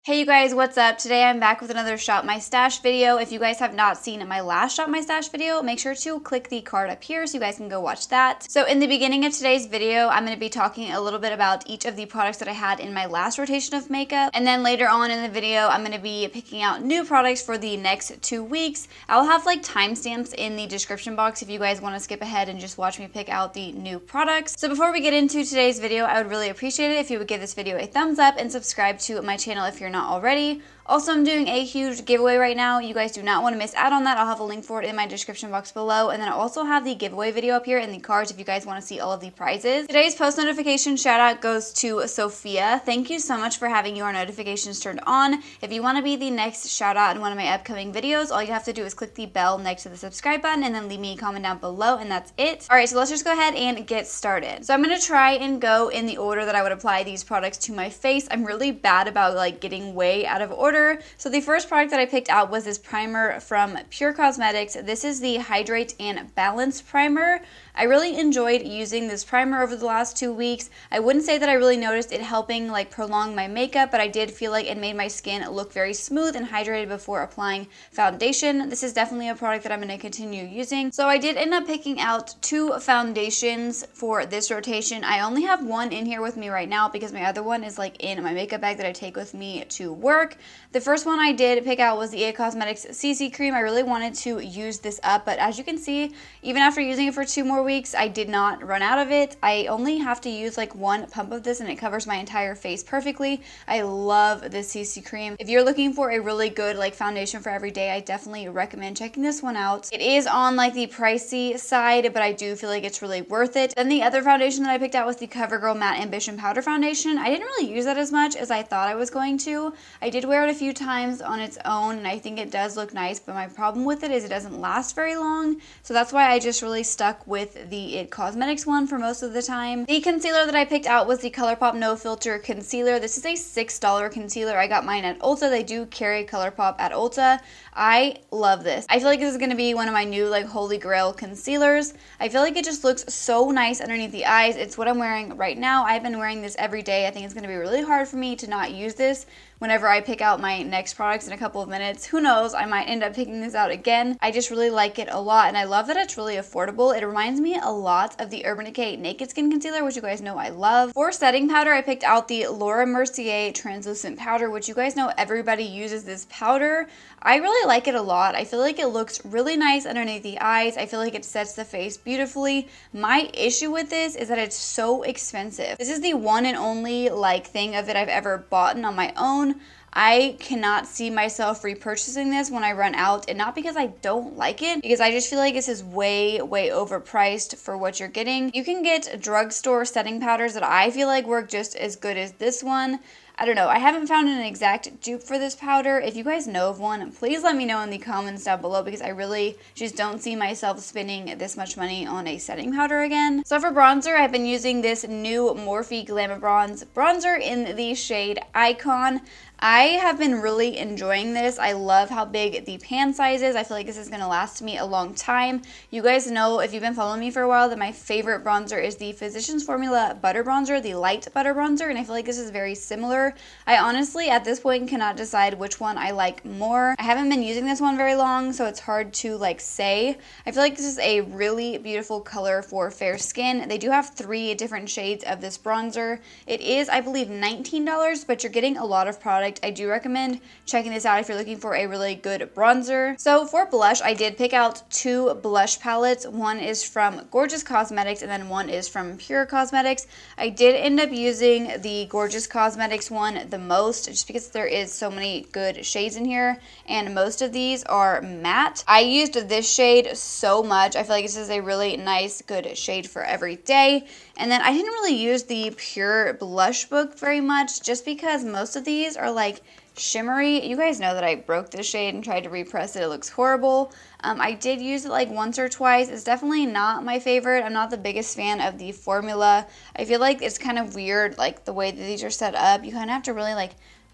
Hey you guys, what's up? Today I'm back with another Shop My Stash video. If you guys have not seen my last Shop My Stash video, make sure to click the card up here so you guys can go watch that. So in the beginning of today's video, I'm going to be talking a little bit about each of the products that I had in my last rotation of makeup. And then later on in the video, I'm going to be picking out new products for the next 2 weeks. I'll have like timestamps in the description box if you guys want to skip ahead and just watch me pick out the new products. So before we get into today's video, I would really appreciate it if you would give this video a thumbs up and subscribe to my channel if you're not already. Also, I'm doing a huge giveaway right now. You guys do not want to miss out on that. I'll have a link for it in my description box below. And then I also have the giveaway video up here in the cards if you guys want to see all of the prizes. Today's post notification shout out goes to Sophia. Thank you so much for having your notifications turned on. If you want to be the next shout out in one of my upcoming videos, all you have to do is click the bell next to the subscribe button and then leave me a comment down below, and that's it. Alright, so let's just go ahead and get started. So I'm going to try and go in the order that I would apply these products to my face. I'm really bad about like getting way out of order. So the first product that I picked out was this primer from Pure Cosmetics. This is the Hydrate and Balance Primer. I really enjoyed using this primer over the last 2 weeks. I wouldn't say that I really noticed it helping like prolong my makeup, but I did feel like it made my skin look very smooth and hydrated before applying foundation. This is definitely a product that I'm going to continue using. So I did end up picking out 2 foundations for this rotation. I only have one in here with me right now because my other one is like in my makeup bag that I take with me to work. The first one I did pick out was the IT Cosmetics CC Cream. I really wanted to use this up, but as you can see, even after using it for 2 more weeks, I did not run out of it. I only have to use like 1 pump of this and it covers my entire face perfectly. I love this CC Cream. If you're looking for a really good like foundation for every day, I definitely recommend checking this one out. It is on like the pricey side, but I do feel like it's really worth it. Then the other foundation that I picked out was the CoverGirl Matte Ambition Powder Foundation. I didn't really use that as much as I thought I was going to. I did wear it a few times on its own and I think it does look nice, but my problem with it is it doesn't last very long. So that's why I just really stuck with the IT Cosmetics one for most of the time. The concealer that I picked out was the ColourPop No Filter Concealer. This is a $6 concealer. I got mine at Ulta. They do carry ColourPop at Ulta. I love this. I feel like this is going to be one of my new like holy grail concealers. I feel like it just looks so nice underneath the eyes. It's what I'm wearing right now. I've been wearing this every day. I think it's going to be really hard for me to not use this whenever I pick out my next products in a couple of minutes. Who knows, I might end up picking this out again. I just really like it a lot and I love that it's really affordable. It reminds me a lot of the Urban Decay Naked Skin Concealer, which you guys know I love. For setting powder, I picked out the Laura Mercier Translucent Powder, which you guys know everybody uses this powder. I really like it a lot. I feel like it looks really nice underneath the eyes. I feel like it sets the face beautifully. My issue with this is that it's so expensive. This is the one and only like thing of it I've ever bought on my own. I cannot see myself repurchasing this when I run out, and not because I don't like it, because I just feel like this is way overpriced for what you're getting. You can get drugstore setting powders that I feel like work just as good as this one. I don't know. I haven't found an exact dupe for this powder. If you guys know of one, please let me know in the comments down below because I really just don't see myself spending this much money on a setting powder again. So for bronzer, I've been using this new Morphe Glamour Bronze bronzer in the shade Icon. I have been really enjoying this. I love how big the pan size is. I feel like this is going to last me a long time. You guys know, if you've been following me for a while, that my favorite bronzer is the Physicians Formula Butter Bronzer, the light butter bronzer, and I feel like this is very similar. I honestly, at this point, cannot decide which one I like more. I haven't been using this one very long, so it's hard to like say. I feel like this is a really beautiful color for fair skin. They do have 3 different shades of this bronzer. It is, I believe, $19, but you're getting a lot of product. I do recommend checking this out if you're looking for a really good bronzer. So for blush, I did pick out 2 blush palettes. One is from Gorgeous Cosmetics and then one is from Pure Cosmetics. I did end up using the Gorgeous Cosmetics one the most just because there is so many good shades in here and most of these are matte. I used this shade so much. I feel like this is a really nice, good shade for every day. And then I didn't really use the Pure Blush Book very much just because most of these are like shimmery. You guys know that I broke this shade and tried to repress it. It looks horrible. I did use it like once or twice. It's definitely not my favorite. I'm not the biggest fan of the formula. I feel like it's kind of weird, like the way that these are set up. You kind of have to really like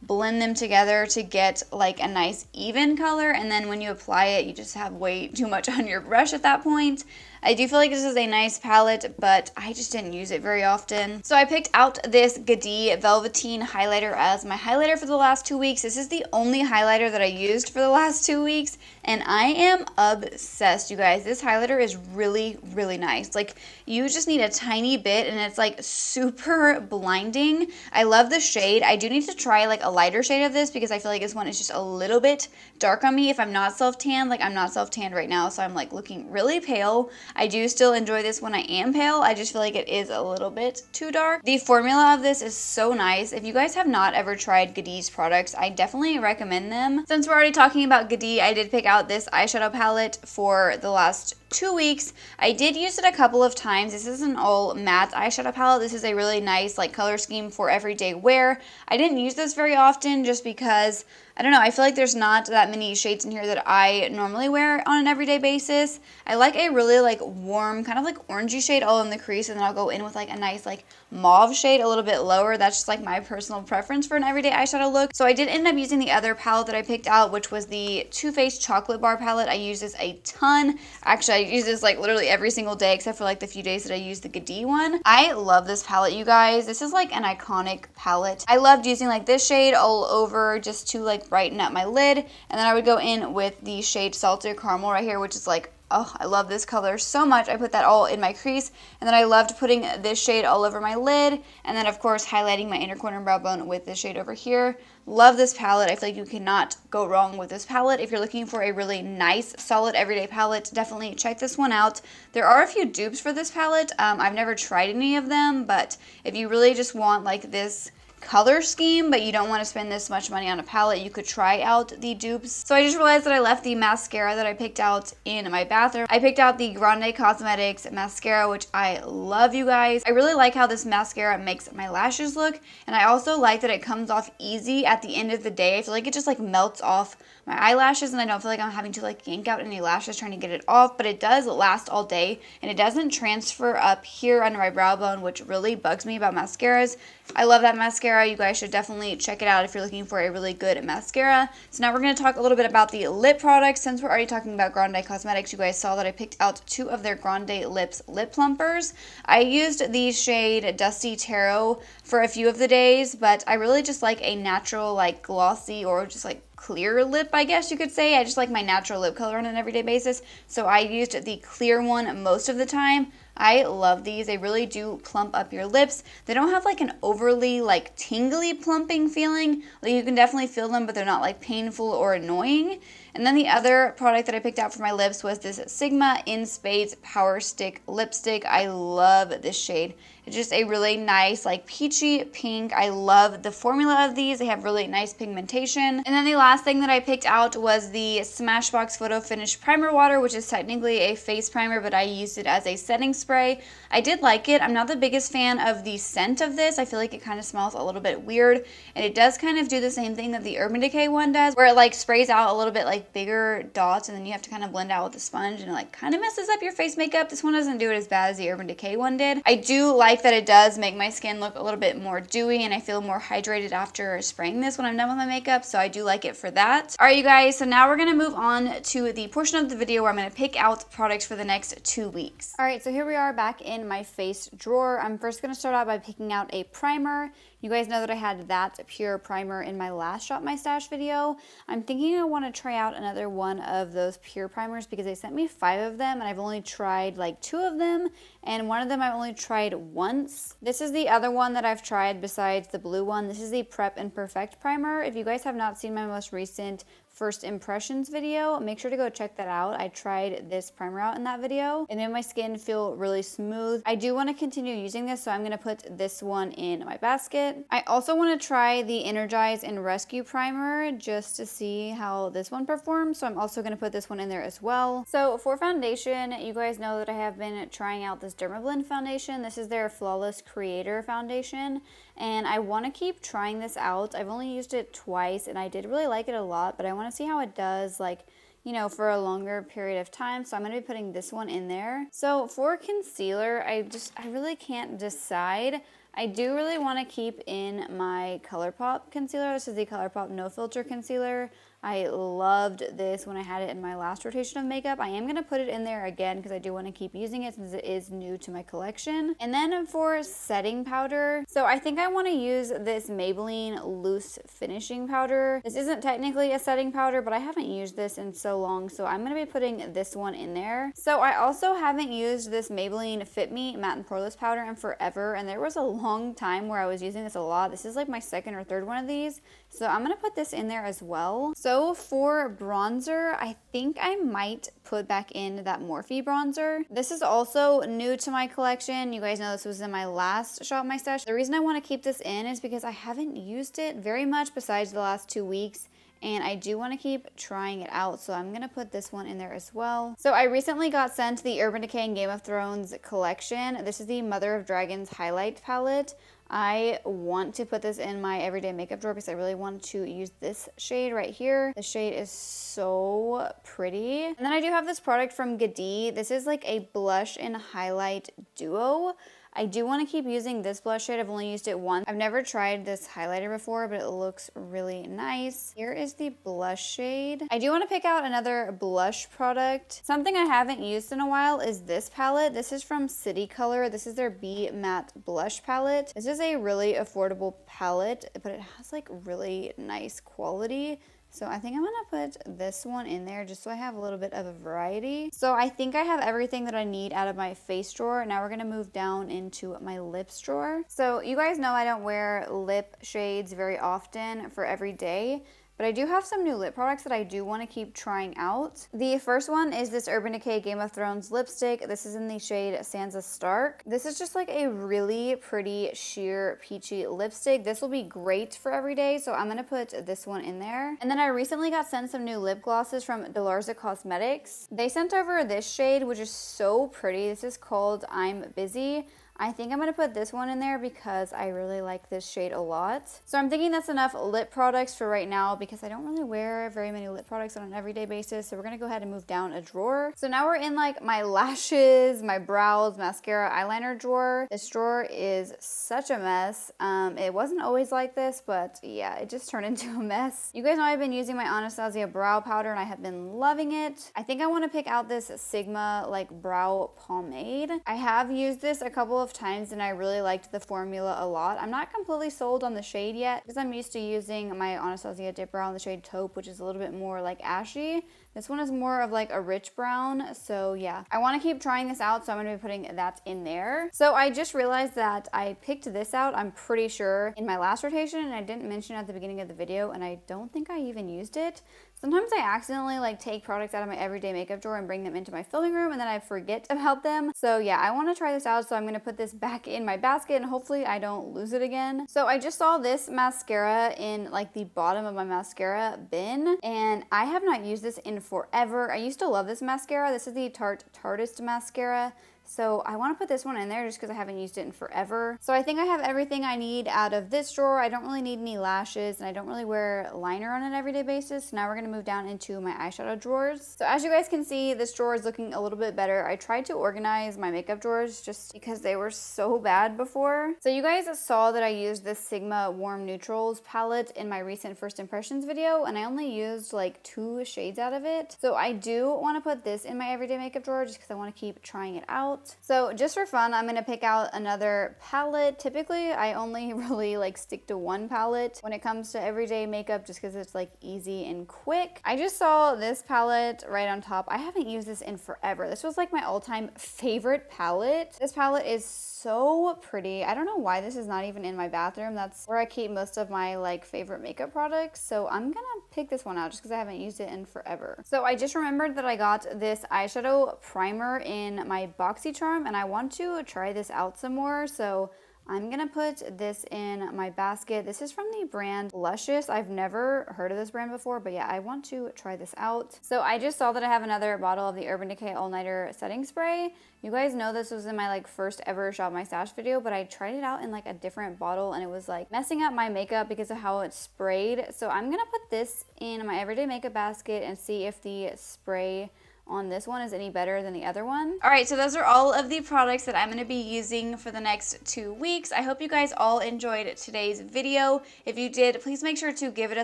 blend them together to get like a nice even color, and then when you apply it, you just have way too much on your brush at that point. I do feel like this is a nice palette, but I just didn't use it very often. So I picked out this GRANDE Velveteen highlighter as my highlighter for the last 2 weeks. This is the only highlighter that I used for the last 2 weeks, and I am obsessed, you guys. This highlighter is really, really nice. Like, you just need a tiny bit, and it's like super blinding. I love the shade. I do need to try like a lighter shade of this because I feel like this one is just a little bit dark on me if I'm not self-tanned. Like, I'm not self-tanned right now, so I'm like looking really pale. I do still enjoy this when I am pale. I just feel like it is a little bit too dark. The formula of this is so nice. If you guys have not ever tried GRANDE's products, I definitely recommend them. Since we're already talking about GRANDE, I did pick out this eyeshadow palette for the last 2 weeks. I did use it a couple of times. This is an all matte eyeshadow palette. This is a really nice like color scheme for everyday wear. I didn't use this very often just because I don't know, I feel like there's not that many shades in here that I normally wear on an everyday basis. I like a really like warm, kind of like orangey shade all in the crease, and then I'll go in with like a nice like mauve shade a little bit lower. That's just like my personal preference for an everyday eyeshadow look. So I did end up using the other palette that I picked out, which was the Too Faced Chocolate Bar palette. I use this a ton. Actually, I use this like literally every single day except for like the few days that I use the GRANDE one. I love this palette, you guys. This is like an iconic palette. I loved using like this shade all over just to like brighten up my lid, and then I would go in with the shade Salted Caramel right here, which is like, oh, I love this color so much. I put that all in my crease, and then I loved putting this shade all over my lid, and then of course highlighting my inner corner brow bone with this shade over here. Love this palette. I feel like you cannot go wrong with this palette. If you're looking for a really nice, solid everyday palette, definitely check this one out. There are a few dupes for this palette. I've never tried any of them, but if you really just want like this color scheme, but you don't want to spend this much money on a palette, you could try out the dupes. So I just realized that I left the mascara that I picked out in my bathroom. I picked out the Grande Cosmetics mascara, which I love, you guys. I really like how this mascara makes my lashes look, and I also like that it comes off easy at the end of the day. I feel like it just like melts off my eyelashes, and I don't feel like I'm having to like yank out any lashes trying to get it off, but it does last all day, and it doesn't transfer up here under my brow bone, which really bugs me about mascaras. I love that mascara. You guys should definitely check it out if you're looking for a really good mascara. So now we're going to talk a little bit about the lip products. Since we're already talking about Grande Cosmetics, you guys saw that I picked out 2 of their Grande Lips lip plumpers. I used the shade Dusty Tarot for a few of the days, but I really just like a natural like glossy or just like clear lip, I guess you could say. I just like my natural lip color on an everyday basis, so I used the clear one most of the time. I love these. They really do plump up your lips. They don't have like an overly like tingly plumping feeling. Like, you can definitely feel them, but they're not like painful or annoying. And then the other product that I picked out for my lips was this Sigma In Spades Power Stick Lipstick. I love this shade. It's just a really nice like peachy pink. I love the formula of these. They have really nice pigmentation. And then the last thing that I picked out was the Smashbox Photo Finish Primer Water, which is technically a face primer, but I used it as a setting spray. I did like it. I'm not the biggest fan of the scent of this. I feel like it kind of smells a little bit weird, and it does kind of do the same thing that the Urban Decay one does, where it like sprays out a little bit like bigger dots, and then you have to kind of blend out with the sponge, and it like kind of messes up your face makeup. This one doesn't do it as bad as the Urban Decay one did. I do like that it does make my skin look a little bit more dewy, and I feel more hydrated after spraying this when I'm done with my makeup, so I do like it for that. Alright, you guys, so now we're going to move on to the portion of the video where I'm going to pick out products for the next 2 weeks. Alright, so here we are back in my face drawer. I'm first going to start out by picking out a primer. You guys know that I had that pure primer in my last Shop My Stash video. I'm thinking I want to try out another one of those pure primers because they sent me 5 of them, and I've only tried like 2 of them, and one of them I've only tried once. This is the other one that I've tried besides the blue one. This is the Prep and Perfect primer. If you guys have not seen my most recent first impressions video, make sure to go check that out. I tried this primer out in that video. It made my skin feel really smooth. I do want to continue using this, so I'm going to put this one in my basket. I also want to try the Energize and Rescue primer just to see how this one performs, so I'm also going to put this one in there as well. So for foundation, you guys know that I have been trying out this Dermablend foundation. This is their Flawless Creator foundation, and I want to keep trying this out. I've only used it twice, and I did really like it a lot, but I want to see how it does, like, you know, for a longer period of time. So I'm going to be putting this one in there. So for concealer, I really can't decide. I do really want to keep in my ColourPop concealer. This is the ColourPop No Filter Concealer. I loved this when I had it in my last rotation of makeup. I am going to put it in there again because I do want to keep using it since it is new to my collection. And then for setting powder, so I think I want to use this Maybelline Loose Finishing Powder. This isn't technically a setting powder, but I haven't used this in so long, so I'm going to be putting this one in there. So I also haven't used this Maybelline Fit Me Matte and Poreless Powder in forever, and there was a long time where I was using this a lot. This is like my second or third one of these, so I'm going to put this in there as well. So for bronzer, I think I might put back in that Morphe bronzer. This is also new to my collection. You guys know this was in my last Shop My Stash. The reason I want to keep this in is because I haven't used it very much besides the last 2 weeks. And I do want to keep trying it out, so I'm going to put this one in there as well. So I recently got sent the Urban Decay and Game of Thrones collection. This is the Mother of Dragons highlight palette. I want to put this in my everyday makeup drawer because I really want to use this shade right here. The shade is so pretty. And then I do have this product from GRANDE. This is like a blush and highlight duo. I do want to keep using this blush shade. I've only used it once. I've never tried this highlighter before, but it looks really nice. Here is the blush shade. I do want to pick out another blush product. Something I haven't used in a while is this palette. This is from City Color. This is their Be Matte Blush palette. This is a really affordable palette, but it has like really nice quality. So I think I'm gonna put this one in there just so I have a little bit of a variety. So I think I have everything that I need out of my face drawer. Now we're gonna move down into my lips drawer. So you guys know I don't wear lip shades very often for every day, but I do have some new lip products that I do want to keep trying out. The first one is this Urban Decay Game of Thrones lipstick. This is in the shade Sansa Stark. This is just like a really pretty sheer peachy lipstick. This will be great for every day, so I'm going to put this one in there. And then I recently got sent some new lip glosses from Delarza Cosmetics. They sent over this shade, which is so pretty. This is called I'm Busy. I think I'm going to put this one in there because I really like this shade a lot. So I'm thinking that's enough lip products for right now because I don't really wear very many lip products on an everyday basis. So we're going to go ahead and move down a drawer. So now we're in like my lashes, my brows, mascara, eyeliner drawer. This drawer is such a mess. It wasn't always like this, but yeah, it just turned into a mess. You guys know I've been using my Anastasia brow powder and I have been loving it. I think I want to pick out this Sigma like brow pomade. I have used this a couple of times and I really liked the formula a lot. I'm not completely sold on the shade yet because I'm used to using my Anastasia dip brow in the shade Taupe, which is a little bit more like ashy. This one is more of like a rich brown. So yeah, I want to keep trying this out. So I'm going to be putting that in there. So I just realized that I picked this out, I'm pretty sure, in my last rotation, and I didn't mention it at the beginning of the video, and I don't think I even used it. Sometimes I accidentally like take products out of my everyday makeup drawer and bring them into my filming room and then I forget about them. So yeah, I want to try this out. So I'm going to put this back in my basket and hopefully I don't lose it again. So I just saw this mascara in like the bottom of my mascara bin and I have not used this in forever. I used to love this mascara. This is the Tarte Tartist mascara. So I want to put this one in there just because I haven't used it in forever. So I think I have everything I need out of this drawer. I don't really need any lashes and I don't really wear liner on an everyday basis. So now we're going to move down into my eyeshadow drawers. So as you guys can see, this drawer is looking a little bit better. I tried to organize my makeup drawers just because they were so bad before. So you guys saw that I used this Sigma Warm Neutrals palette in my recent first impressions video and I only used like 2 shades out of it. So I do want to put this in my everyday makeup drawer just because I want to keep trying it out. So just for fun, I'm going to pick out another palette. Typically, I only really like stick to one palette when it comes to everyday makeup just because it's like easy and quick. I just saw this palette right on top. I haven't used this in forever. This was like my all-time favorite palette. This palette is so pretty. I don't know why this is not even in my bathroom. That's where I keep most of my like favorite makeup products. So I'm gonna pick this one out just because I haven't used it in forever. So I just remembered that I got this eyeshadow primer in my BoxyCharm and I want to try this out some more. So I'm gonna put this in my basket. This is from the brand Luscious. I've never heard of this brand before, but yeah, I want to try this out. So I just saw that I have another bottle of the Urban Decay All Nighter Setting Spray. You guys know this was in my like first ever Shop My Stash video, but I tried it out in like a different bottle and it was like messing up my makeup because of how it sprayed. So I'm gonna put this in my everyday makeup basket and see if the spray on this one is any better than the other one. All right, so those are all of the products that I'm going to be using for the next 2 weeks. I hope you guys all enjoyed today's video. If you did, please make sure to give it a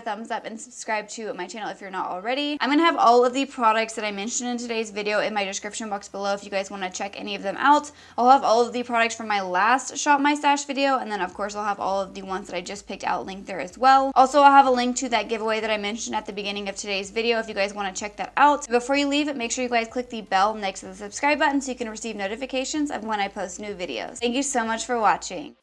thumbs up and subscribe to my channel if you're not already. I'm going to have all of the products that I mentioned in today's video in my description box below if you guys want to check any of them out. I'll have all of the products from my last Shop My Stash video, and then of course I'll have all of the ones that I just picked out linked there as well. Also, I'll have a link to that giveaway that I mentioned at the beginning of today's video if you guys want to check that out. Before you leave, make sure you guys click the bell next to the subscribe button so you can receive notifications of when I post new videos. Thank you so much for watching.